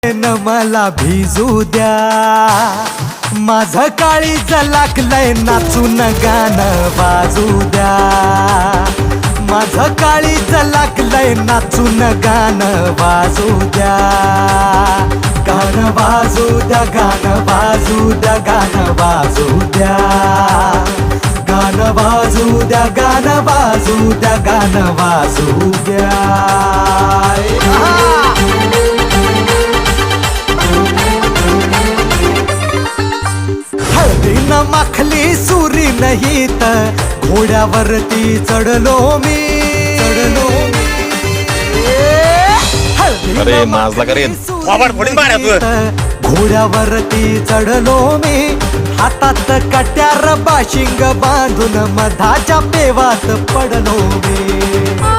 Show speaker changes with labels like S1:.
S1: न मला भिजू द्या, माझं काळीज लागलंय नाचून गाणं वाजू द्या, माझं काळीज लागलंय नाचून गाणं वाजू द्या, गाणं वाजू द्या, गाणं वाजू द्या, गाणं वाजू द्या, गाणं वाजू द्या, गाणं वाजू द्या, गाणं वाजू द्या. हळदीनं माखली सुरी नाही तर घोड्यावरती चढलो मी,
S2: अरे माझला करेन
S1: घोड्यावरती चढलो मी, हातात कट्यार बाशिंग बांधून मधाच्या पेवात पडलो मी.